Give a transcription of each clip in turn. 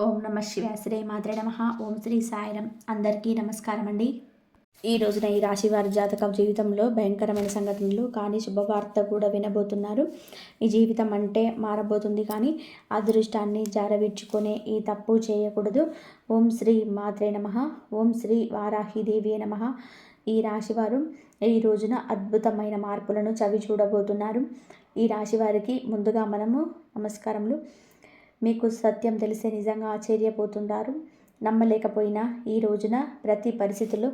ఓం నమ శివాయ శ్రీ మాత్రే నమః. ఓం శ్రీ సాయిరం. అందరికీ నమస్కారం అండి. ఈ రోజున ఈ రాశి వారి జాతక జీవితంలో భయంకరమైన సంఘటనలు కానీ శుభవార్త కూడా వినబోతున్నారు. ఈ జీవితం అంటే మారబోతుంది, కానీ అదృష్టాన్ని జారవిడ్చుకునే ఈ తప్పు చేయకూడదు. ఓం శ్రీ మాత్రే నమః. ఓం శ్రీ వారాహిదేవి నమః. ఈ రాశివారు ఈ రోజున అద్భుతమైన మార్పులను చవి చూడబోతున్నారు. ఈ రాశి వారికి ముందుగా మనము నమస్కారములు. మీకు సత్యం తెలిసే నిజంగా ఆశ్చర్యపోతుంటారు. నమ్మలేకపోయినా ఈ రోజున ప్రతి పరిస్థితుల్లో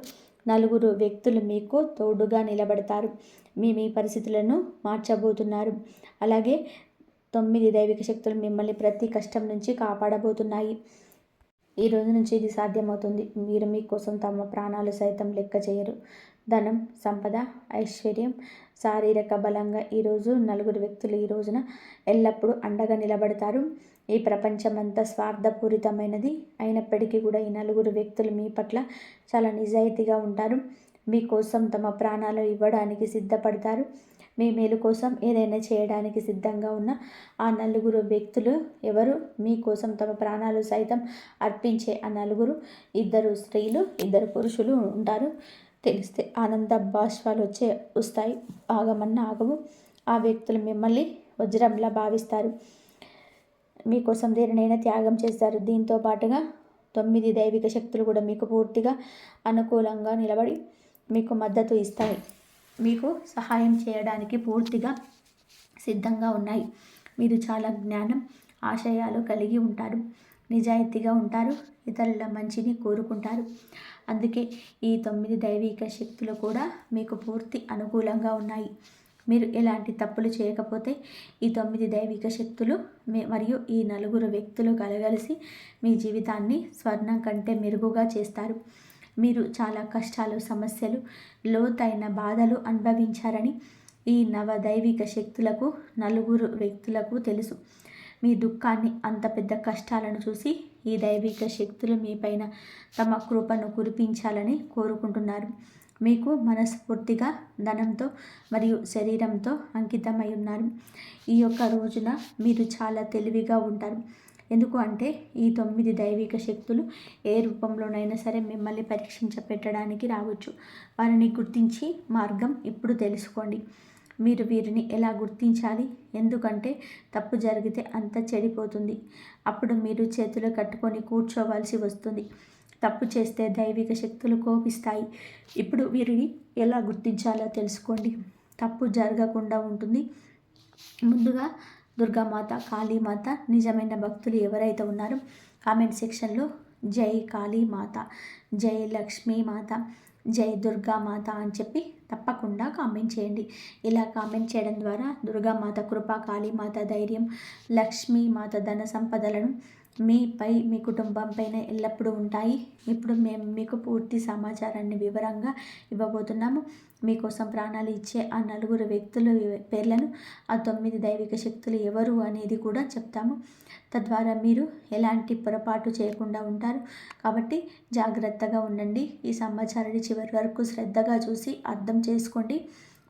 నలుగురు వ్యక్తులు మీకు తోడుగా నిలబడతారు. మీ పరిస్థితులను మార్చబోతున్నారు. అలాగే 9 దైవిక శక్తులు మిమ్మల్ని ప్రతి కష్టం నుంచి కాపాడబోతున్నాయి. ఈ రోజు నుంచి ఇది సాధ్యమవుతుంది. మీరు మీకోసం తమ ప్రాణాలు సైతం లెక్క చేయరు. ధనం, సంపద, ఐశ్వర్యం, శారీరక బలంగా ఈరోజు నలుగురు వ్యక్తులు ఈ రోజున ఎల్లప్పుడూ అండగా నిలబడతారు. ఈ ప్రపంచమంతా స్వార్థపూరితమైనది అయినప్పటికీ కూడా ఈ నలుగురు వ్యక్తులు మీ పట్ల చాలా నిజాయితీగా ఉంటారు. మీకోసం తమ ప్రాణాలు ఇవ్వడానికి సిద్ధపడతారు. మీ మేలు కోసం ఏదైనా చేయడానికి సిద్ధంగా ఉన్న ఆ నలుగురు వ్యక్తులు ఎవరు? మీకోసం తమ ప్రాణాలు సైతం అర్పించే ఆ నలుగురు 2 స్త్రీలు, 2 పురుషులు ఉంటారు. తెలిస్తే ఆనంద బాష్పాలు వస్తాయి. ఆగమన్నా ఆగవు. ఆ వ్యక్తులు మిమ్మల్ని వజ్రంలా భావిస్తారు. మీకోసం దేనినైనా త్యాగం చేస్తారు. దీంతో పాటుగా 9 దైవిక శక్తులు కూడా మీకు పూర్తిగా అనుకూలంగా నిలబడి మీకు మద్దతు ఇస్తాయి. మీకు సహాయం చేయడానికి పూర్తిగా సిద్ధంగా ఉన్నాయి. మీరు చాలా జ్ఞానం, ఆశయాలు కలిగి ఉంటారు. నిజాయితీగా ఉంటారు. ఇతరుల మంచిని కోరుకుంటారు. అందుకే ఈ 9 దైవిక శక్తులు కూడా మీకు పూర్తి అనుకూలంగా ఉన్నాయి. మీరు ఎలాంటి తప్పులు చేయకపోతే ఈ 9 దైవిక శక్తులు మరియు ఈ నలుగురు వ్యక్తులు కలగలిసి మీ జీవితాన్ని స్వర్ణం కంటే మెరుగుగా చేస్తారు. మీరు చాలా కష్టాలు, సమస్యలు, లోతైన బాధలు అనుభవించారని ఈ నవదైవిక శక్తులకు, నలుగురు వ్యక్తులకు తెలుసు. మీ దుఃఖాన్ని, అంత పెద్ద కష్టాలను చూసి ఈ దైవిక శక్తులు మీపైన తమ కృపను కురిపించాలని కోరుకుంటున్నారు. మీకు మనస్ఫూర్తిగా ధనంతో మరియు శరీరంతో అంకితమై ఉన్నారు. ఈ యొక్క రోజున మీరు చాలా తెలివిగా ఉంటారు. ఎందుకు అంటే ఈ 9 దైవిక శక్తులు ఏ రూపంలోనైనా సరే మిమ్మల్ని పరీక్షించ పెట్టడానికి రావచ్చు. వారిని గుర్తించి మార్గం ఇప్పుడు తెలుసుకోండి. మీరు వీరిని ఎలా గుర్తించాలి? ఎందుకంటే తప్పు జరిగితే అంతా చెడిపోతుంది. అప్పుడు మీరు చేతులు కట్టుకొని కూర్చోవలసి వస్తుంది. తప్పు చేస్తే దైవిక శక్తులు కోపిస్తాయి. ఇప్పుడు వీరిని ఎలా గుర్తించాలో తెలుసుకోండి. తప్పు జరగకుండా ఉంటుంది. ముందుగా దుర్గామాత, కాళీమాత నిజమైన భక్తులు ఎవరైతే ఉన్నారో కామెంట్ సెక్షన్లో జై కాళీమాత, జై లక్ష్మీమాత, జై దుర్గామాత అని చెప్పి తప్పకుండా కామెంట్ చేయండి. ఇలా కామెంట్ చేయడం ద్వారా దుర్గామాత కృప, కాళీమాత ధైర్యం, లక్ష్మీమాత ధన సంపదలను మీపై, మీ కుటుంబం పైన ఎల్లప్పుడూ ఉంటాయి. ఇప్పుడు మేము మీకు పూర్తి సమాచారాన్ని వివరంగా ఇవ్వబోతున్నాము. మీకోసం ప్రాణాలు ఇచ్చే ఆ నలుగురు వ్యక్తుల పేర్లను, ఆ 9 దైవిక శక్తులు ఎవరు అనేది కూడా చెప్తాము. తద్వారా మీరు ఎలాంటి పొరపాటు చేయకుండా ఉంటారు. కాబట్టి జాగ్రత్తగా ఉండండి. ఈ సమాచారాన్ని చివరి వరకు శ్రద్ధగా చూసి అర్థం చేసుకోండి.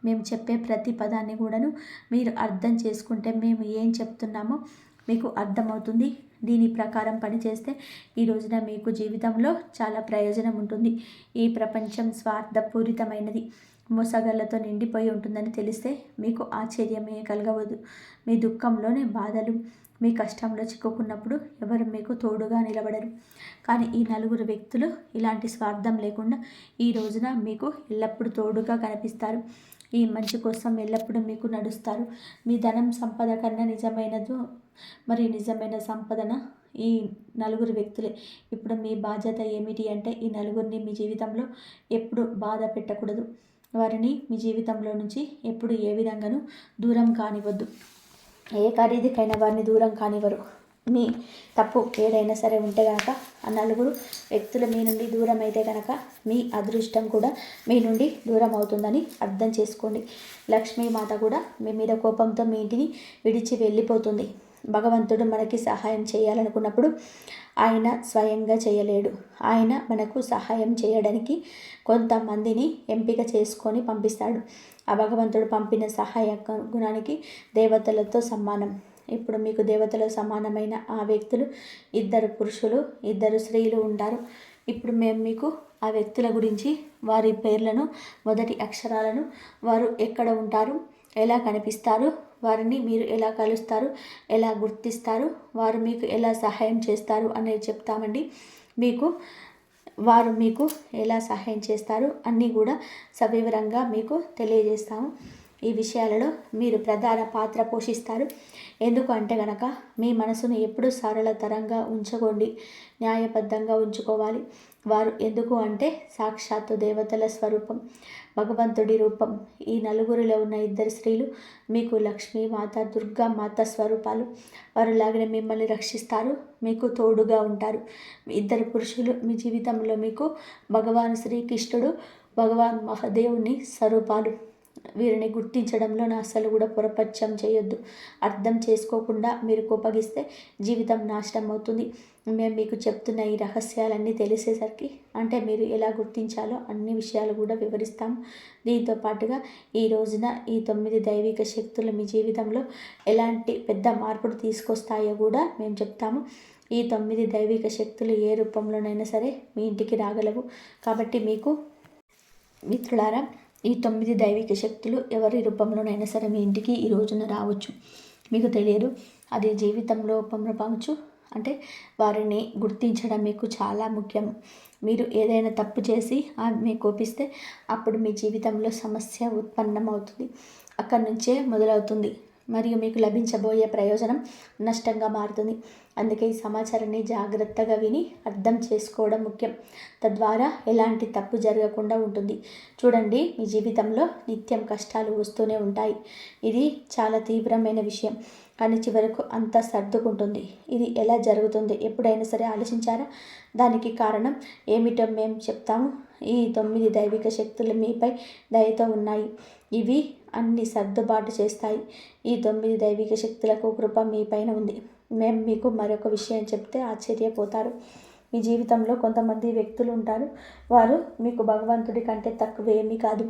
మేము చెప్పే ప్రతి పదాన్ని కూడాను మీరు అర్థం చేసుకుంటే మేము ఏం చెప్తున్నామో మీకు అర్థమవుతుంది. దీని ప్రకారం పనిచేస్తే ఈ రోజున మీకు జీవితంలో చాలా ప్రయోజనం ఉంటుంది. ఈ ప్రపంచం స్వార్థపూరితమైనది, మోసగాళ్లతో నిండిపోయి ఉంటుందని తెలిస్తే మీకు ఆశ్చర్యమే కలగవద్దు. మీ దుఃఖంలోనే బాధలు, మీ కష్టంలో చిక్కుకున్నప్పుడు ఎవరు మీకు తోడుగా నిలబడరు. కానీ ఈ నలుగురు వ్యక్తులు ఇలాంటి స్వార్థం లేకుండా ఈ రోజున మీకు ఎల్లప్పుడూ తోడుగా కనిపిస్తారు. ఈ మంచి కోసం ఎల్లప్పుడూ మీకు నడుస్తారు. మీ ధనం, సంపద కన్నా నిజమైన సంపదన ఈ నలుగురు వ్యక్తులే. ఇప్పుడు మీ బాధ్యత ఏమిటి అంటే ఈ నలుగురిని మీ జీవితంలో ఎప్పుడు బాధ పెట్టకూడదు. వారిని మీ జీవితంలో నుంచి ఎప్పుడు ఏ విధంగానూ దూరం కానివ్వద్దు. ఏ ఖరీదుకైనా వారిని దూరం కానివ్వరు. మీ తప్పు ఏదైనా సరే ఉంటే కనుక ఆ నలుగురు వ్యక్తులు మీ నుండి దూరం అయితే కనుక మీ అదృష్టం కూడా మీ నుండి దూరం అవుతుందని అర్థం చేసుకోండి. లక్ష్మీమాత కూడా మీ మీద కోపంతో మీ ఇంటిని విడిచి వెళ్ళిపోతుంది. భగవంతుడు మనకి సహాయం చేయాలనుకున్నప్పుడు ఆయన స్వయంగా చేయలేడు. ఆయన మనకు సహాయం చేయడానికి కొంతమందిని ఎంపిక చేసుకొని పంపిస్తాడు. ఆ భగవంతుడు పంపిన సహాయ గుణానికి దేవతలతో సమానం. ఇప్పుడు మీకు దేవతల సమానమైన ఆ వ్యక్తులు 2 పురుషులు 2 స్త్రీలు ఉంటారు. ఇప్పుడు మేము మీకు ఆ వ్యక్తుల గురించి, వారి పేర్లను, మొదటి అక్షరాలను, వారు ఎక్కడ ఉంటారు, ఎలా కనిపిస్తారు, వారిని మీరు ఎలా కలుస్తారు, ఎలా గుర్తిస్తారు, వారు మీకు ఎలా సహాయం చేస్తారు అనేది చెప్తామండి. వారు మీకు ఎలా సహాయం చేస్తారు అన్నీ కూడా సవివరంగా మీకు తెలియజేస్తాము. ఈ విషయాలలో మీరు ప్రధాన పాత్ర పోషిస్తారు. ఎందుకు అంటే గనక మీ మనసును ఎప్పుడూ సరళతరంగా ఉంచుకోండి, న్యాయబద్ధంగా ఉంచుకోవాలి. వారు ఎందుకు అంటే సాక్షాత్తు దేవతల స్వరూపం, భగవంతుడి రూపం. ఈ నలుగురిలో ఉన్న 2 స్త్రీలు మీకు లక్ష్మీమాత, దుర్గామాత స్వరూపాలు. వారులాగానే మిమ్మల్ని రక్షిస్తారు, మీకు తోడుగా ఉంటారు. 2 పురుషులు మీ జీవితంలో మీకు భగవాన్ శ్రీకృష్ణుడు, భగవాన్ మహాదేవుని స్వరూపాలు. వీరిని గుర్తించడంలో నా అస్సలు కూడా పొరపచ్చం చేయొద్దు. అర్థం చేసుకోకుండా మీరు కోపగిస్తే జీవితం నాశనం అవుతుంది. మేము మీకు చెప్తున్న ఈ రహస్యాలన్నీ తెలిసేసరికి, అంటే మీరు ఎలా గుర్తించాలో అన్ని విషయాలు కూడా వివరిస్తాము. దీంతో పాటుగా ఈ రోజున ఈ 9 దైవిక శక్తులు మీ జీవితంలో ఎలాంటి పెద్ద మార్పులు తీసుకొస్తాయో కూడా మేము చెప్తాము. ఈ 9 దైవిక శక్తులు ఏ రూపంలోనైనా సరే మీ ఇంటికి రాగలవు. కాబట్టి మీకు మిత్రులారా, ఈ 9 దైవిక శక్తులు ఎవరి రూపంలోనైనా సరే మీ ఇంటికి ఈ రోజున రావచ్చు. మీకు తెలియదు, అది జీవితంలో పొందవచ్చు. అంటే వారిని గుర్తించడం మీకు చాలా ముఖ్యం. మీరు ఏదైనా తప్పు చేసి ఆమె కోపిస్తే అప్పుడు మీ జీవితంలో సమస్య ఉత్పన్నమవుతుంది. అక్కడి నుంచే మొదలవుతుంది మరియు మీకు లభించబోయే ప్రయోజనం నష్టంగా మారుతుంది. అందుకే ఈ సమాచారాన్ని జాగ్రత్తగా విని అర్థం చేసుకోవడం ముఖ్యం. తద్వారా ఎలాంటి తప్పు జరగకుండా ఉంటుంది. చూడండి, మీ జీవితంలో నిత్యం కష్టాలు వస్తూనే ఉంటాయి. ఇది చాలా తీవ్రమైన విషయం, కానీ చివరకు అంతా సర్దుకుంటుంది. ఇది ఎలా జరుగుతుంది ఎప్పుడైనా సరే ఆలోచించారా? దానికి కారణం ఏమిటో మేము చెప్తాము. ఈ 9 దైవిక శక్తులు మీపై దయతో ఉన్నాయి. ఇవి అన్ని సర్దుబాటు చేస్తాయి. ఈ 9 దైవిక శక్తులకు కృప మీ పైన ఉంది. మేము మీకు మరొక విషయం చెప్తే ఆశ్చర్యపోతారు. మీ జీవితంలో కొంతమంది వ్యక్తులు ఉంటారు. వారు మీకు భగవంతుడి కంటే తక్కువ ఏమీ కాదు.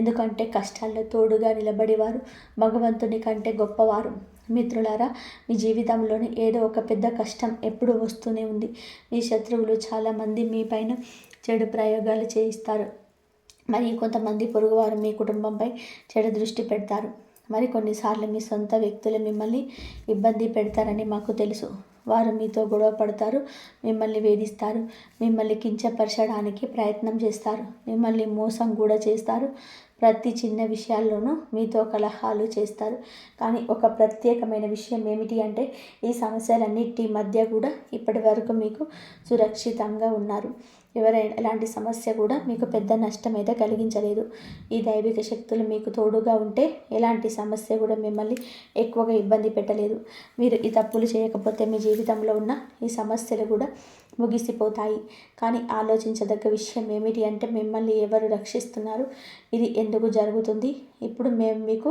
ఎందుకంటే కష్టాల్లో తోడుగా నిలబడేవారు భగవంతుని కంటే గొప్పవారు. మిత్రులారా, మీ జీవితంలోని ఏదో ఒక పెద్ద కష్టం ఎప్పుడూ వస్తూనే ఉంది. మీ శత్రువులు చాలామంది మీ పైన చెడు ప్రయోగాలు చేయిస్తారు. మరి కొంతమంది పొరుగువారు మీ కుటుంబంపై చెడు దృష్టి పెడతారు. మరి కొన్నిసార్లు మీ సొంత వ్యక్తులు మిమ్మల్ని ఇబ్బంది పెడతారని మాకు తెలుసు. వారు మీతో గొడవ పడతారు, మిమ్మల్ని వేధిస్తారు, మిమ్మల్ని కించపరచడానికి ప్రయత్నం చేస్తారు, మిమ్మల్ని మోసం కూడా చేస్తారు. ప్రతి చిన్న విషయాల్లోనూ మీతో కలహాలు చేస్తారు. కానీ ఒక ప్రత్యేకమైన విషయం ఏమిటి అంటే ఈ సమస్యలన్నిటి మధ్య కూడా ఇప్పటి వరకు మీకు సురక్షితంగా ఉన్నారు. ఎవరైనా ఎలాంటి సమస్య కూడా మీకు పెద్ద నష్టం అయితే కలిగించలేదు. ఈ దైవిక శక్తులు మీకు తోడుగా ఉంటే ఎలాంటి సమస్య కూడా మిమ్మల్ని ఎక్కువగా ఇబ్బంది పెట్టలేదు. మీరు ఈ తప్పులు చేయకపోతే మీ జీవితంలో ఉన్న ఈ సమస్యలు కూడా ముగిసిపోతాయి. కానీ ఆలోచించదగ్గ విషయం ఏమిటి అంటే మిమ్మల్ని ఎవరు రక్షిస్తున్నారు, ఇది ఎందుకు జరుగుతుంది? ఇప్పుడు మేము మీకు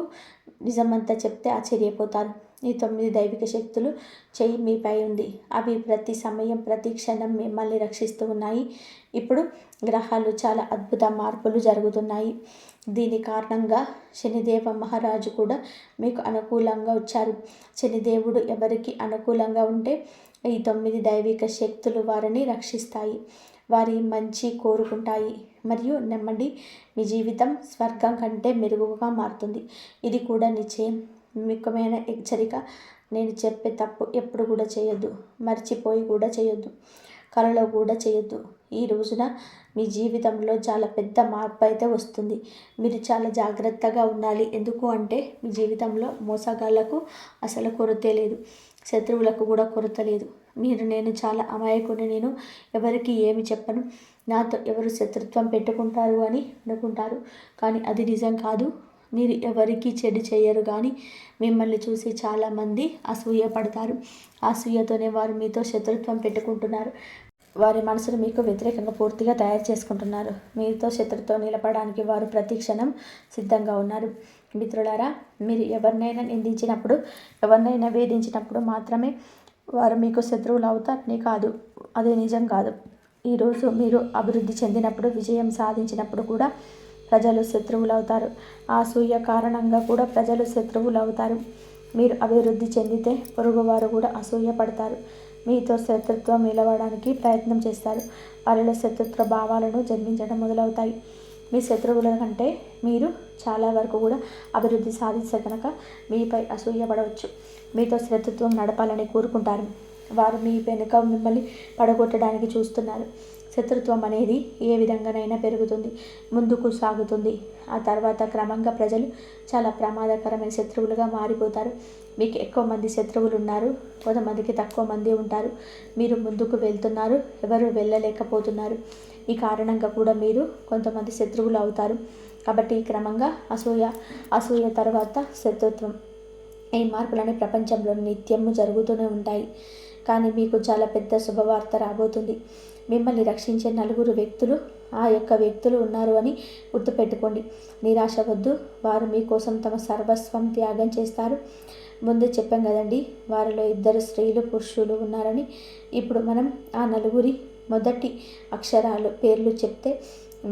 నిజమంతా చెప్తే ఆశ్చర్యపోతారు. ఈ 9 దైవిక శక్తులు చెయ్యి మీపై ఉంది. అవి ప్రతి సమయం ప్రతి క్షణం మిమ్మల్ని రక్షిస్తూ ఉన్నాయి. ఇప్పుడు గ్రహాలు చాలా అద్భుత మార్పులు జరుగుతున్నాయి. దీని కారణంగా శనిదేవ మహారాజు కూడా మీకు అనుకూలంగా వచ్చారు. శనిదేవుడు ఎవరికి అనుకూలంగా ఉంటే ఈ 9 దైవిక శక్తులు వారిని రక్షిస్తాయి, వారి మంచి కోరుకుంటాయి. మరియు నమ్మండి, మీ జీవితం స్వర్గం కంటే మెరుగుగా మారుతుంది. ఇది కూడా నిశ్చయం. ముఖ్యమైన హెచ్చరిక, నేను చెప్పే తప్పు ఎప్పుడు కూడా చేయొద్దు, మర్చిపోయి కూడా చేయొద్దు, కలలో కూడా చేయొద్దు. ఈ రోజున మీ జీవితంలో చాలా పెద్ద మార్పు అయితే వస్తుంది. మీరు చాలా జాగ్రత్తగా ఉండాలి. ఎందుకు అంటే మీ జీవితంలో మోసగాళ్లకు అసలు కొరతే లేదు, శత్రువులకు కూడా కొరత లేదు. నేను చాలా అమాయకుని, నేను ఎవరికి ఏమి చెప్పను, నాతో ఎవరు శత్రుత్వం పెట్టుకుంటారు అని అనుకుంటారు. కానీ అది నిజం కాదు. మీరు ఎవరికి చెడు చేయరు, కానీ మిమ్మల్ని చూసి చాలామంది అసూయ పడతారు. అసూయతోనే వారు మీతో శత్రుత్వం పెట్టుకుంటున్నారు. వారి మనసును మీకు వ్యతిరేకంగా పూర్తిగా తయారు చేసుకుంటున్నారు. మీతో శత్రుత్వం నిలపడానికి వారు ప్రతి క్షణం సిద్ధంగా ఉన్నారు. మిత్రులారా, మీరు ఎవరినైనా నిందించినప్పుడు, ఎవరినైనా వేధించినప్పుడు మాత్రమే వారు మీకు శత్రువులు అవుతారని కాదు. అది నిజం కాదు. ఈరోజు మీరు అభివృద్ధి చెందినప్పుడు, విజయం సాధించినప్పుడు కూడా ప్రజలు శత్రువులు అవుతారు. ఆ అసూయ కారణంగా కూడా ప్రజలు శత్రువులు అవుతారు. మీరు అభివృద్ధి చెందితే పొరుగువారు కూడా అసూయపడతారు. మీతో శత్రుత్వం నిలవడానికి ప్రయత్నం చేస్తారు. వారిలో శత్రుత్వ భావాలను జన్మించడం మొదలవుతాయి. మీ శత్రువుల కంటే మీరు చాలా వరకు కూడా అభివృద్ధి సాధిస్తే కనుక మీపై అసూయపడవచ్చు. మీతో శత్రుత్వం నడపాలని కోరుకుంటారు. వారు మీ వెనుక మిమ్మల్ని పడగొట్టడానికి చూస్తున్నారు. శత్రుత్వం అనేది ఏ విధంగానైనా పెరుగుతుంది, ముందుకు సాగుతుంది. ఆ తర్వాత క్రమంగా ప్రజలు చాలా ప్రమాదకరమైన శత్రువులుగా మారిపోతారు. మీకు ఎక్కువ మంది శత్రువులు ఉన్నారు, కొంతమందికి తక్కువ మంది ఉంటారు. మీరు ముందుకు వెళ్తున్నారు, ఎవరు వెళ్ళలేకపోతున్నారు. ఈ కారణంగా కూడా మీరు కొంతమంది శత్రువులు అవుతారు. కాబట్టి క్రమంగా అసూయ తర్వాత శత్రుత్వం, ఈ మార్పులని ప్రపంచంలో నిత్యము జరుగుతూనే ఉంటాయి. కానీ మీకు చాలా పెద్ద శుభవార్త రాబోతుంది. మిమ్మల్ని రక్షించే 4 వ్యక్తులు ఆ యొక్క వ్యక్తులు ఉన్నారు అని గుర్తుపెట్టుకోండి. నిరాశ వద్దు. వారు మీకోసం తమ సర్వస్వం త్యాగం చేస్తారు. ముందే చెప్పాం కదండి, వారిలో 2 స్త్రీలు పురుషులు ఉన్నారని. ఇప్పుడు మనం ఆ 4 మొదటి అక్షరాలు పేర్లు చెప్తే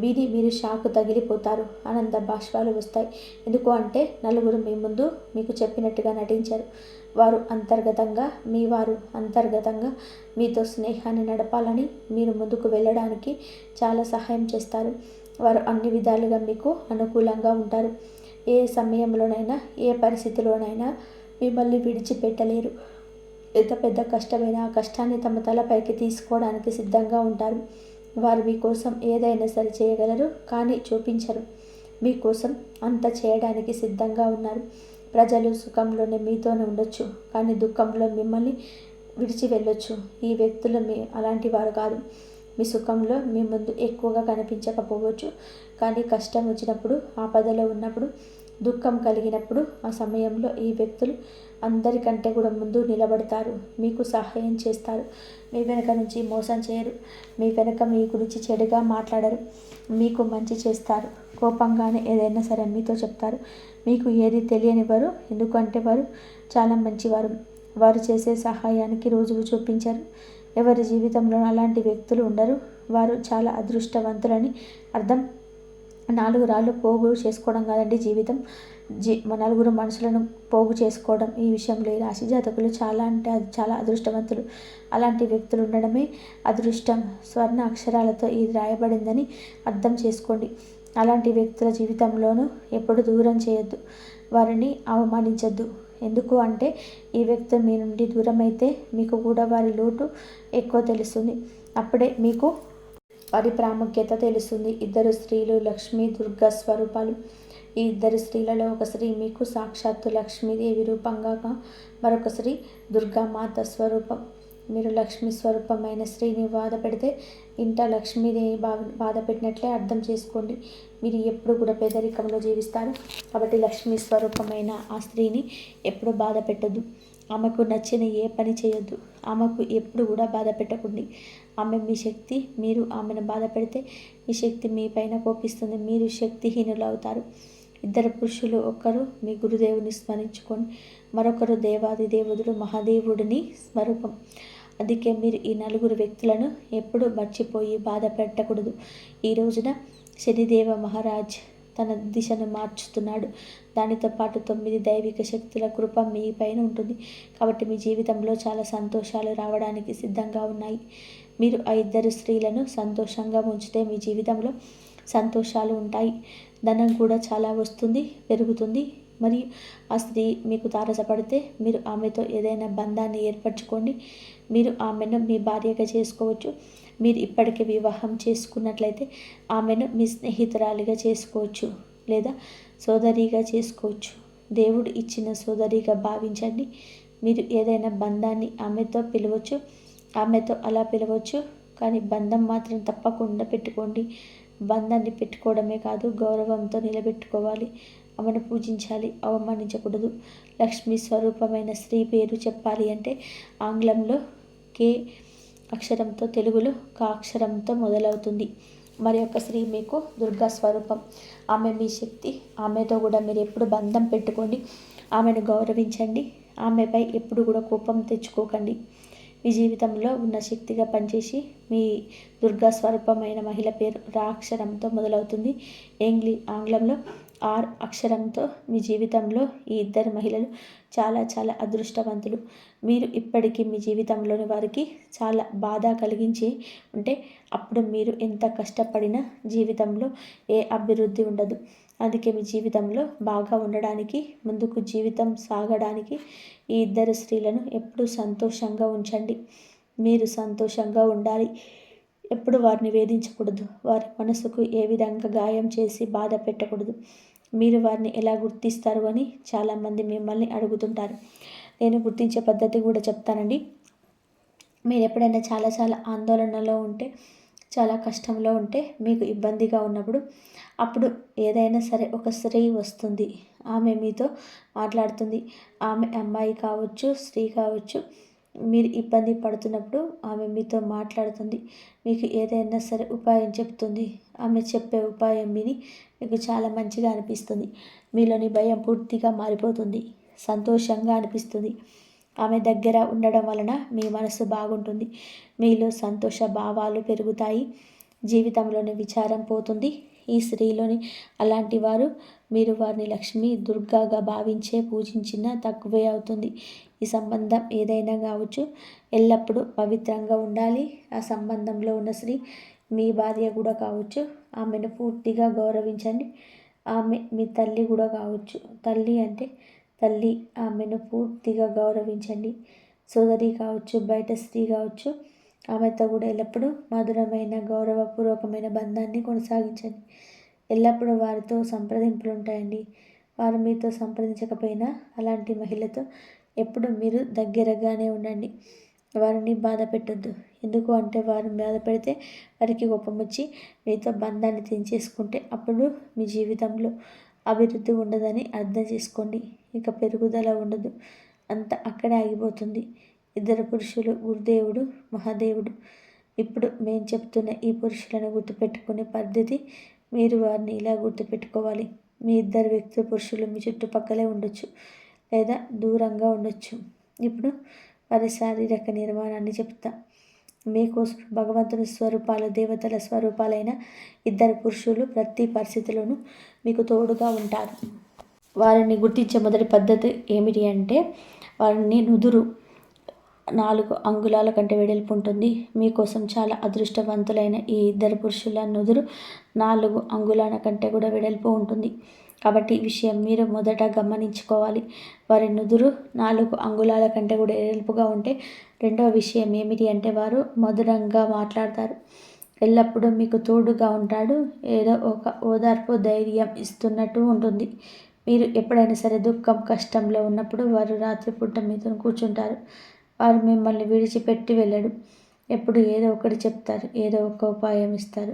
విని మీరు షాకు తగిలిపోతారు. ఆనంద బాష్పాలు వస్తాయి. ఎందుకు అంటే 4 మీ ముందు మీకు చెప్పినట్టుగా నటించారు. వారు అంతర్గతంగా మీతో స్నేహాన్ని నడపాలని, మీరు ముందుకు వెళ్ళడానికి చాలా సహాయం చేస్తారు. వారు అన్ని విధాలుగా మీకు అనుకూలంగా ఉంటారు. ఏ సమయంలోనైనా ఏ పరిస్థితిలోనైనా మిమ్మల్ని విడిచిపెట్టలేరు. ఎంత పెద్ద కష్టమైనా ఆ కష్టాన్ని తమ తలపైకి తీసుకోవడానికి సిద్ధంగా ఉంటారు. వారు మీకోసం ఏదైనా సరి చేయగలరు, కానీ చూపించరు. మీకోసం అంత చేయడానికి సిద్ధంగా ఉన్నారు. ప్రజలు సుఖంలోనే మీతోనే ఉండొచ్చు, కానీ దుఃఖంలో మిమ్మల్ని విడిచి వెళ్ళొచ్చు. ఈ వ్యక్తులు అలాంటి వారు కాదు. మీ సుఖంలో మీ ముందు ఎక్కువగా కనిపించకపోవచ్చు, కానీ కష్టం వచ్చినప్పుడు, ఆపదలో ఉన్నప్పుడు, దుఃఖం కలిగినప్పుడు ఆ సమయంలో ఈ వ్యక్తులు అందరికంటే కూడా ముందు నిలబడతారు. మీకు సహాయం చేస్తారు. మీ వెనక నుంచి మోసం చేయరు. మీ వెనక మీ గురించి చెడుగా మాట్లాడరు. మీకు మంచి చేస్తారు. కోపంగానే ఏదైనా సరే మీతో చెప్తారు. మీకు ఏది తెలియనివ్వరు. ఎందుకంటే వారు చాలా మంచివారు. వారు చేసే సహాయానికి రుజువు చూపించరు. ఎవరి జీవితంలో అలాంటి వ్యక్తులు ఉండరు. వారు చాలా అదృష్టవంతులని అర్థం. 4 రాళ్ళు పోగు చేసుకోవడం కాదండి జీవితం. 4 మనుషులను పోగు చేసుకోవడం. ఈ విషయంలో ఈ రాశి జాతకులు చాలా అదృష్టవంతులు. అలాంటి వ్యక్తులు ఉండడమే అదృష్టం. స్వర్ణ అక్షరాలతో ఇది రాయబడిందని అర్థం చేసుకోండి. అలాంటి వ్యక్తుల జీవితంలోనూ ఎప్పుడు దూరం చేయొద్దు. వారిని అవమానించొద్దు. ఎందుకు అంటే ఈ వ్యక్తి మీ నుండి దూరం అయితే మీకు కూడా వారి లోటు ఎక్కువ తెలుస్తుంది. అప్పుడే మీకు వారి ప్రాముఖ్యత తెలుస్తుంది. 2 స్త్రీలు లక్ష్మీ దుర్గా స్వరూపాలు. ఈ 2 స్త్రీలలో ఒక స్త్రీ మీకు సాక్షాత్తు లక్ష్మీదేవి రూపంగా, మరొక స్త్రీ దుర్గామాత స్వరూపం. మీరు లక్ష్మీ స్వరూపమైన స్త్రీని బాధ పెడితే ఇంట లక్ష్మీదేవి బాధ పెట్టినట్లే అర్థం చేసుకోండి. మీరు ఎప్పుడు కూడా పేదరికంలో జీవిస్తారు. కాబట్టి లక్ష్మీ స్వరూపమైన ఆ స్త్రీని ఎప్పుడు బాధ పెట్టొద్దు. ఆమెకు నచ్చిన ఏ పని చేయొద్దు. ఆమెకు ఎప్పుడు కూడా బాధ పెట్టకండి. ఆమె మీ శక్తి. మీరు ఆమెను బాధ పెడితే మీ శక్తి మీ పైన కోపిస్తుంది. మీరు శక్తిహీనులు అవుతారు. 2 పురుషులు, ఒకరు మీ గురుదేవుని స్మరించుకొని, మరొకరు దేవాది దేవుడు మహాదేవుడిని స్వరూపం. అందుకే మీరు ఈ 4 వ్యక్తులను ఎప్పుడు మర్చిపోయి బాధ పెట్టకూడదు. ఈ రోజున శనిదేవ మహారాజ్ తన దిశను మార్చుతున్నాడు. దానితో పాటు 9 దైవిక శక్తుల కృప మీ పైన ఉంటుంది. కాబట్టి మీ జీవితంలో చాలా సంతోషాలు రావడానికి సిద్ధంగా ఉన్నాయి. మీరు ఆ 2 స్త్రీలను సంతోషంగా ఉంచితే మీ జీవితంలో సంతోషాలు ఉంటాయి. ధనం కూడా చాలా వస్తుంది, పెరుగుతుంది. మరియు ఆ స్త్రీ మీకు తారసపడితే మీరు ఆమెతో ఏదైనా బంధాన్ని ఏర్పరచుకోండి. మీరు ఆమెను మీ భార్యగా చేసుకోవచ్చు. మీరు ఇప్పటికే వివాహం చేసుకున్నట్లయితే ఆమెను మీ స్నేహితురాలిగా చేసుకోవచ్చు, లేదా సోదరిగా చేసుకోవచ్చు. దేవుడు ఇచ్చిన సోదరిగా భావించండి. మీరు ఏదైనా బంధాన్ని ఆమెతో పిలవచ్చు, ఆమెతో అలా పిలవచ్చు. కానీ బంధం మాత్రం తప్పకుండా పెట్టుకోండి. బంధాన్ని పెట్టుకోవడమే కాదు, గౌరవంతో నిలబెట్టుకోవాలి. ఆమెను పూజించాలి, అవమానించకూడదు. లక్ష్మీ స్వరూపమైన స్త్రీ పేరు చెప్పాలి అంటే ఆంగ్లంలో కే అక్షరంతో, తెలుగులో క అక్షరంతో మొదలవుతుంది. మరి యొక్క స్త్రీ మీకు దుర్గా స్వరూపం. ఆమె మీ శక్తి. ఆమెతో కూడా మీరు ఎప్పుడు బంధం పెట్టుకోండి. ఆమెను గౌరవించండి. ఆమెపై ఎప్పుడు కూడా కోపం తెచ్చుకోకండి. మీ జీవితంలో ఉన్న శక్తిగా పనిచేసి మీ దుర్గా స్వరూపమైన మహిళ పేరు రా అక్షరంతో మొదలవుతుంది. ఆంగ్లంలో ఆర్ అక్షరంతో మీ జీవితంలో ఈ ఇద్దరు మహిళలు చాలా చాలా అదృష్టవంతులు. మీరు ఇప్పటికీ మీ జీవితంలోని వారికి చాలా బాధ కలిగించి ఉంటే అప్పుడు మీరు ఎంత కష్టపడినా జీవితంలో ఏ అభివృద్ధి ఉండదు. అందుకే మీ జీవితంలో బాగా ఉండడానికి, ముందుకు జీవితం సాగడానికి ఈ ఇద్దరు స్త్రీలను ఎప్పుడూ సంతోషంగా ఉంచండి. మీరు సంతోషంగా ఉండాలి. ఎప్పుడు వారిని వేధించకూడదు. వారి మనసుకు ఏ విధంగా గాయం చేసి బాధ పెట్టకూడదు. మీరు వారిని ఎలా గుర్తిస్తారు అని చాలామంది మిమ్మల్ని అడుగుతుంటారు. నేను గుర్తించే పద్ధతి కూడా చెప్తానండి. మీరు ఎప్పుడైనా చాలా చాలా ఆందోళనలో ఉంటే, చాలా కష్టంలో ఉంటే, మీకు ఇబ్బందిగా ఉన్నప్పుడు అప్పుడు ఏదైనా సరే ఒక స్త్రీ వస్తుంది. ఆమె మీతో మాట్లాడుతుంది. ఆమె అమ్మాయి కావచ్చు, స్త్రీ కావచ్చు. మీరు ఇబ్బంది పడుతున్నప్పుడు ఆమె మీతో మాట్లాడుతుంది. మీకు ఏదైనా సరే ఉపాయం చెప్తుంది. ఆమె చెప్పే ఉపాయం విని మీకు చాలా మంచిగా అనిపిస్తుంది. మీలోని భయం పూర్తిగా మారిపోతుంది. సంతోషంగా అనిపిస్తుంది. ఆమె దగ్గర ఉండడం వలన మీ మనసు బాగుంటుంది. మీలో సంతోష భావాలు పెరుగుతాయి. జీవితంలోని విచారం పోతుంది. ఈ స్త్రీలోని అలాంటి వారు మీరు వారిని లక్ష్మి, దుర్గాగా భావించే పూజించినా తక్కువే అవుతుంది. ఈ సంబంధం ఏదైనా కావచ్చు, ఎల్లప్పుడూ పవిత్రంగా ఉండాలి. ఆ సంబంధంలో ఉన్న స్త్రీ మీ భార్య కూడా కావచ్చు. ఆమెను పూర్తిగా గౌరవించండి. ఆమె మీ తల్లి కూడా కావచ్చు. తల్లి అంటే తల్లి, ఆమెను పూర్తిగా గౌరవించండి. సోదరి కావచ్చు, బయట స్త్రీ కావచ్చు, ఆమెతో కూడా ఎల్లప్పుడూ మధురమైన గౌరవపూర్వకమైన బంధాన్ని కొనసాగించండి. ఎల్లప్పుడూ వారితో సంప్రదింపులు ఉంటాయండి. వారు మీతో సంప్రదించకపోయినా అలాంటి మహిళతో ఎప్పుడు మీరు దగ్గరగానే ఉండండి. వారిని బాధ పెట్టొద్దు. ఎందుకు అంటే వారిని బాధ పెడితే వారికి కోపం వచ్చి మీతో బంధాన్ని తెంచేసుకుంటే అప్పుడు మీ జీవితంలో అభివృద్ధి ఉండదని అర్థం చేసుకోండి. ఇక పెరుగుదల ఉండదు. అంత అక్కడే ఆగిపోతుంది. ఇద్దరు పురుషులు గురుదేవుడు, మహాదేవుడు. ఇప్పుడు మేము చెప్తున్న ఈ పురుషులను గుర్తుపెట్టుకునే పద్ధతి మీరు వారిని ఇలా గుర్తుపెట్టుకోవాలి. మీ ఇద్దరు వ్యక్తులు పురుషులు మీ చుట్టుపక్కలే ఉండొచ్చు లేదా దూరంగా ఉండొచ్చు. ఇప్పుడు వారి శారీరక నిర్మాణాన్ని చెప్తా. మీకోసం భగవంతుని స్వరూపాలు, దేవతల స్వరూపాలైన ఇద్దరు పురుషులు ప్రతి పరిస్థితిలోనూ మీకు తోడుగా ఉంటారు. వారిని గుర్తించే మొదటి పద్ధతి ఏమిటి అంటే వారిని నుదురు 4 అంగుళాల కంటే వెడల్పు ఉంటుంది. మీకోసం చాలా అదృష్టవంతులైన ఈ ఇద్దరు పురుషుల నుదురు 4 అంగుళాల కంటే కూడా వెడల్పు ఉంటుంది. కాబట్టి ఈ విషయం మీరు మొదట గమనించుకోవాలి. వారి నుదురు 4 అంగుళాల కంటే కూడా వెడల్పుగా ఉంటే రెండవ విషయం ఏమిటి అంటే వారు మధురంగా మాట్లాడతారు. ఎల్లప్పుడూ మీకు తోడుగా ఉంటాడు. ఏదో ఒక ఓదార్పు, ధైర్యం ఇస్తున్నట్టు ఉంటుంది. మీరు ఎప్పుడైనా సరే దుఃఖం, కష్టంలో ఉన్నప్పుడు వారు రాత్రిపూట మీతో కూర్చుంటారు. వారు మిమ్మల్ని విడిచిపెట్టి వెళ్ళడు. ఎప్పుడు ఏదో ఒకటి చెప్తారు, ఏదో ఒక ఉపాయం ఇస్తారు.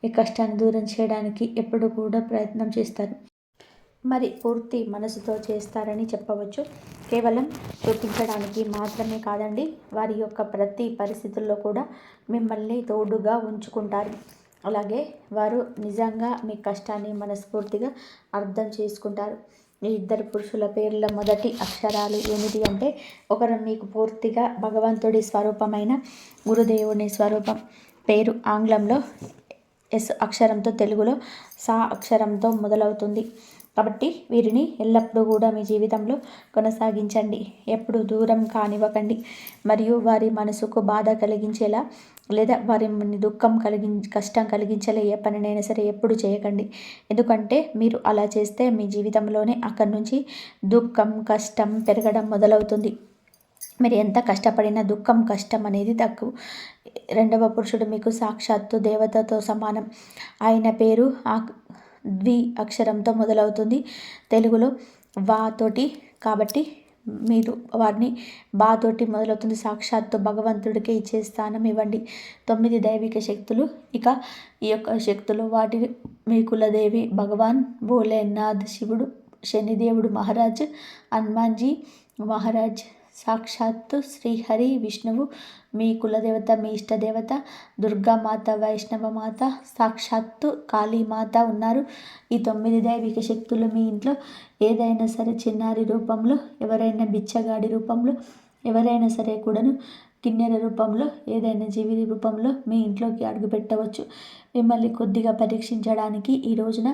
మీ కష్టాన్ని దూరం చేయడానికి ఎప్పుడు కూడా ప్రయత్నం చేస్తారు. మరి పూర్తి మనసుతో చేస్తారని చెప్పవచ్చు. కేవలం చూపించడానికి మాత్రమే కాదండి, వారి యొక్క ప్రతి పరిస్థితుల్లో కూడా మిమ్మల్ని తోడుగా ఉంచుకుంటారు. అలాగే వారు నిజంగా మీ కష్టాన్ని మనస్ఫూర్తిగా అర్థం చేసుకుంటారు. ఈ ఇద్దరు పురుషుల పేర్ల మొదటి అక్షరాలు ఏమిటి అంటే ఒకరు మీకు పూర్తిగా భగవంతుడి స్వరూపమైన గురుదేవుని స్వరూపం. పేరు ఆంగ్లంలో ఎస్ అక్షరంతో, తెలుగులో సా అక్షరంతో మొదలవుతుంది. కాబట్టి వీరిని ఎల్లప్పుడూ కూడా మీ జీవితంలో కొనసాగించండి. ఎప్పుడు దూరం కానివ్వకండి. మరియు వారి మనసుకు బాధ కలిగించేలా లేదా వారి దుఃఖం కష్టం కలిగించేలా ఏ పనినైనా సరే ఎప్పుడు చేయకండి. ఎందుకంటే మీరు అలా చేస్తే మీ జీవితంలోనే అక్కడి నుంచి దుఃఖం, కష్టం పెరగడం మొదలవుతుంది. మీరు ఎంత కష్టపడినా దుఃఖం, కష్టం అనేది తక్కువ. రెండవ పురుషుడు మీకు సాక్షాత్తు దేవతతో సమానం. ఆయన పేరు ద్వి అక్షరంతో మొదలవుతుంది. తెలుగులో వా తోటి, కాబట్టి మీరు వారిని బా తోటి మొదలవుతుంది. సాక్షాత్తు భగవంతుడికి ఇచ్చే స్థానం ఇవ్వండి. 9 దైవిక శక్తులు. ఇక ఈ యొక్క శక్తులు వాటి మీ కులదేవి భగవాన్ భోలేనాథ్, శివుడు, శనిదేవుడు మహారాజ్, హనుమాన్జీ మహారాజ్, సాక్షాత్తు శ్రీహరి, విష్ణువు, మీ కులదేవత, మీ ఇష్టదేవత దుర్గామాత, వైష్ణవమాత, సాక్షాత్తు కాళీమాత ఉన్నారు. ఈ 9 దైవిక శక్తులు మీ ఇంట్లో ఏదైనా సరే చిన్నారి రూపంలో, ఎవరైనా బిచ్చగాడి రూపంలో, ఎవరైనా సరే కూడాను కిన్నెర రూపంలో, ఏదైనా జీవి రూపంలో మీ ఇంట్లోకి అడుగు పెట్టవచ్చు. మిమ్మల్ని కొద్దిగా పరీక్షించడానికి ఈ రోజున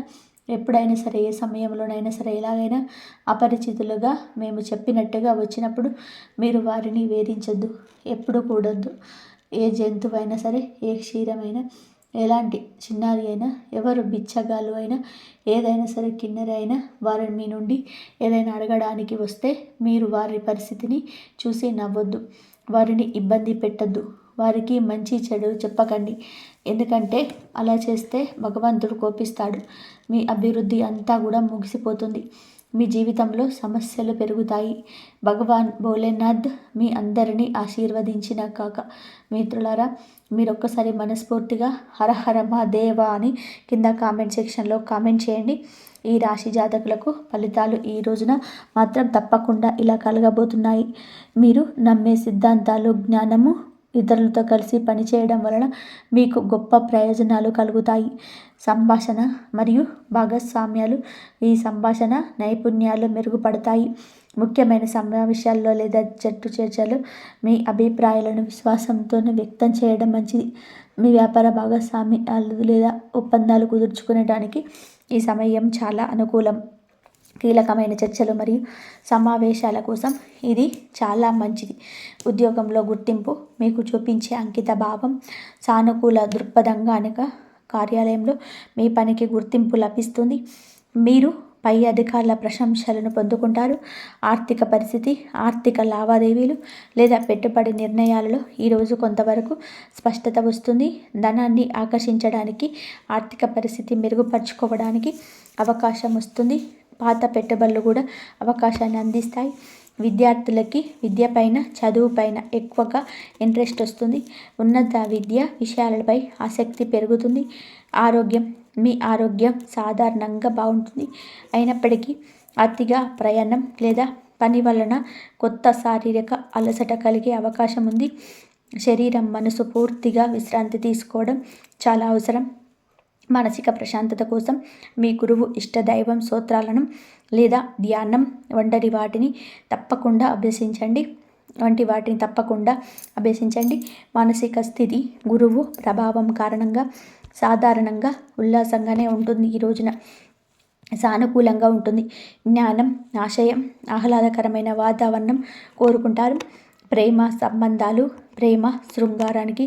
ఎప్పుడైనా సరే, ఏ సమయంలోనైనా సరే, ఎలాగైనా అపరిచితులుగా మేము చెప్పినట్టుగా వచ్చినప్పుడు మీరు వారిని వేధించొద్దు, ఎప్పుడు కూడొద్దు. ఏ జంతువైనా సరే, ఏ క్షీరమైనా, ఎలాంటి చిన్నారి అయినా, ఎవరు బిచ్చగాళ్ళు అయినా, ఏదైనా సరే కిన్నెర అయినా వారిని మీ నుండి ఏదైనా అడగడానికి వస్తే మీరు వారి పరిస్థితిని చూసి నవ్వొద్దు, వారిని ఇబ్బంది పెట్టద్దు, వారికి మంచి చెడు చెప్పకండి. ఎందుకంటే అలా చేస్తే భగవంతుడు కోపిస్తాడు, మీ అభివృద్ధి అంతా కూడా ముగిసిపోతుంది, మీ జీవితంలో సమస్యలు పెరుగుతాయి. భగవాన్ భోలేనాథ్ మీ అందరినీ ఆశీర్వదించిన కాక. మిత్రులారా, మీరు ఒక్కసారి మనస్ఫూర్తిగా హరహర మహాదేవ అని కింద కామెంట్ సెక్షన్లో కామెంట్ చేయండి. ఈ రాశి జాతకులకు ఫలితాలు ఈ రోజున మాత్రం తప్పకుండా ఇలా కలగబోతున్నాయి. మీరు నమ్మే సిద్ధాంతాలు, జ్ఞానము, ఇతరులతో కలిసి పనిచేయడం వలన మీకు గొప్ప ప్రయోజనాలు కలుగుతాయి. సంభాషణ మరియు భాగస్వామ్యాలు, ఈ సంభాషణ నైపుణ్యాలు మెరుగుపడతాయి. ముఖ్యమైన సమావేశాల్లో లేదా జట్టు చర్చలు మీ అభిప్రాయాలను విశ్వాసంతో వ్యక్తం చేయడం మంచిది. మీ వ్యాపార భాగస్వామ్యాలు లేదా ఒప్పందాలు కుదుర్చుకునేటానికి ఈ సమయం చాలా అనుకూలం. కీలకమైన చర్చలు మరియు సమావేశాల కోసం ఇది చాలా మంచిది. ఉద్యోగంలో గుర్తింపు, మీకు చూపించే అంకిత భావం, సానుకూల దృక్పథంగా కార్యాలయంలో మీ పనికి గుర్తింపు లభిస్తుంది. మీరు పై అధికారుల ప్రశంసలను పొందుకుంటారు. ఆర్థిక పరిస్థితి, ఆర్థిక లావాదేవీలు లేదా పెట్టుబడి నిర్ణయాలలో ఈరోజు కొంతవరకు స్పష్టత వస్తుంది. ధనాన్ని ఆకర్షించడానికి, ఆర్థిక పరిస్థితి మెరుగుపరుచుకోవడానికి అవకాశం వస్తుంది. పాత పెట్టుబడులు కూడా అవకాశాన్ని అందిస్తాయి. విద్యార్థులకి విద్యపైన, చదువుపైన ఎక్కువగా ఇంట్రెస్ట్ వస్తుంది. ఉన్నత విద్య విషయాలపై ఆసక్తి పెరుగుతుంది. ఆరోగ్యం, మీ ఆరోగ్యం సాధారణంగా బాగుంటుంది. అయినప్పటికీ అతిగా ప్రయాణం లేదా పని వలన కొత్త శారీరక అలసట కలిగే అవకాశం ఉంది. శరీరం, మనసు పూర్తిగా విశ్రాంతి తీసుకోవడం చాలా అవసరం. మానసిక ప్రశాంతత కోసం మీ గురువు ఇష్టదైవం స్తోత్రాలను లేదా ధ్యానం వంటి వాటిని తప్పకుండా అభ్యసించండి. మానసిక స్థితి గురువు ప్రభావం కారణంగా సాధారణంగా ఉల్లాసంగానే ఉంటుంది. ఈ రోజున సానుకూలంగా ఉంటుంది. జ్ఞానం, ఆశయం, ఆహ్లాదకరమైన వాతావరణం కోరుకుంటారు. ప్రేమ సంబంధాలు, ప్రేమ శృంగారానికి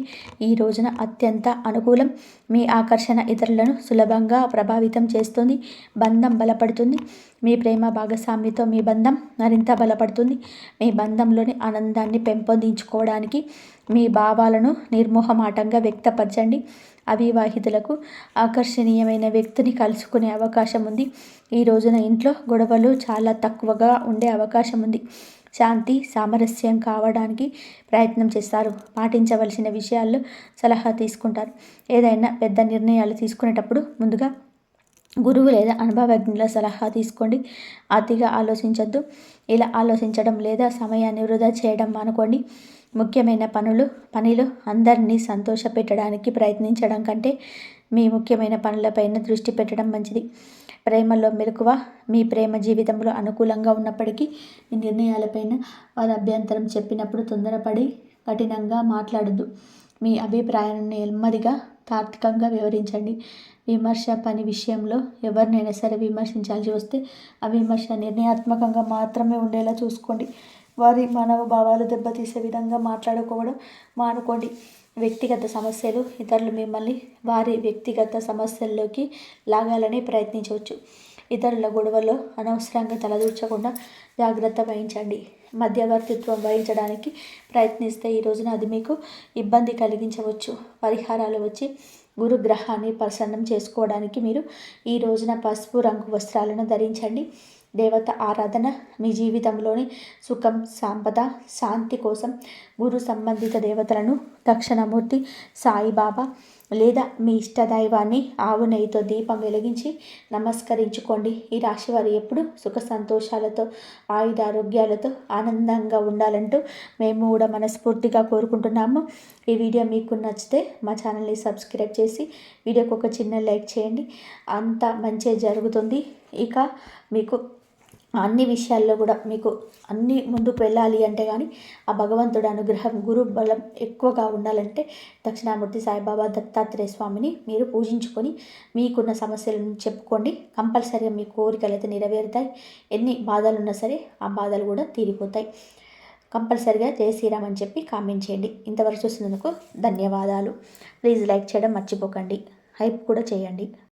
ఈ రోజున అత్యంత అనుకూలం. మీ ఆకర్షణ ఇతరులను సులభంగా ప్రభావితం చేస్తుంది. బంధం బలపడుతుంది. మీ ప్రేమ భాగస్వామితో మీ బంధం మరింత బలపడుతుంది. మీ బంధంలోని ఆనందాన్ని పెంపొందించుకోవడానికి మీ భావాలను నిర్మోహమాటంగా వ్యక్తపరచండి. అవివాహితులకు ఆకర్షణీయమైన వ్యక్తిని కలుసుకునే అవకాశం ఉంది. ఈ రోజున ఇంట్లో గొడవలు చాలా తక్కువగా ఉండే అవకాశం ఉంది. శాంతి, సామరస్యం కావడానికి ప్రయత్నం చేస్తారు. పాటించవలసిన విషయాల్లో సలహా తీసుకుంటారు. ఏదైనా పెద్ద నిర్ణయాలు తీసుకునేటప్పుడు ముందుగా గురువు లేదా అనుభవజ్ఞుల సలహా తీసుకోండి. అతిగా ఆలోచించొద్దు. ఇలా ఆలోచించడం లేదా సమయాన్ని వృధా చేయడం మానుకోండి. ముఖ్యమైన పనిలో అందరినీ సంతోషపెట్టడానికి ప్రయత్నించడం కంటే మీ ముఖ్యమైన పనులపైన దృష్టి పెట్టడం మంచిది. ప్రేమలో మెలకువ, మీ ప్రేమ జీవితంలో అనుకూలంగా ఉన్నప్పటికీ మీ నిర్ణయాలపైన వారి అభ్యంతరం చెప్పినప్పుడు తొందరపడి కఠినంగా మాట్లాడద్దు. మీ అభిప్రాయాలను నెమ్మదిగా, తార్కికంగా వివరించండి. విమర్శ పని విషయంలో ఎవరినైనా సరే విమర్శించాల్సి వస్తే ఆ విమర్శ నిర్ణయాత్మకంగా మాత్రమే ఉండేలా చూసుకోండి. వారి మనోభావాలు దెబ్బతీసే విధంగా మాట్లాడుకోవడం మానుకోండి. వ్యక్తిగత సమస్యలు, ఇతరులు మిమ్మల్ని వారి వ్యక్తిగత సమస్యల్లోకి లాగాలని ప్రయత్నించవచ్చు. ఇతరుల గొడవల్లో అనవసరంగా తలదూర్చకుండా జాగ్రత్త వహించండి. మధ్యవర్తిత్వం వహించడానికి ప్రయత్నిస్తే ఈ రోజున అది మీకు ఇబ్బంది కలిగించవచ్చు. పరిహారాలు వచ్చి గురుగ్రహాన్ని ప్రసన్నం చేసుకోవడానికి మీరు ఈ రోజున పసుపు రంగు వస్త్రాలను ధరించండి. దేవత ఆరాధన, మీ జీవితంలోని సుఖం, సంపద, శాంతి కోసం గురు సంబంధిత దేవతలను, దక్షిణామూర్తి, సాయిబాబా లేదా మీ ఇష్టదైవాన్ని ఆవు నెయ్యితో దీపం వెలిగించి నమస్కరించుకోండి. ఈ రాశి వారు ఎప్పుడు సుఖ సంతోషాలతో, ఆయుధారోగ్యాలతో ఆనందంగా ఉండాలంటూ మేము కూడా మనస్ఫూర్తిగా కోరుకుంటున్నాము. ఈ వీడియో మీకు నచ్చితే మా ఛానల్ని సబ్స్క్రైబ్ చేసి వీడియోకి ఒక చిన్న లైక్ చేయండి. అంతా మంచి జరుగుతుంది. ఇక మీకు అన్ని విషయాల్లో కూడా మీకు అన్ని ముందుకు వెళ్ళాలి అంటే కానీ ఆ భగవంతుడి అనుగ్రహం గురు బలం ఎక్కువగా ఉండాలంటే దక్షిణామూర్తి సాయిబాబా దత్తాత్రేయ స్వామిని మీరు పూజించుకొని మీకున్న సమస్యలను చెప్పుకోండి. కంపల్సరీగా మీ కోరికలు అయితే నెరవేరుతాయి. ఎన్ని బాధలు ఉన్నా సరే ఆ బాధలు కూడా తీరిపోతాయి. కంపల్సరీగా జై శ్రీరామ్ అని చెప్పి కామెంట్ చేయండి. ఇంతవరకు చూసినందుకు ధన్యవాదాలు. ప్లీజ్ లైక్ చేయడం మర్చిపోకండి. హైప్ కూడా చేయండి.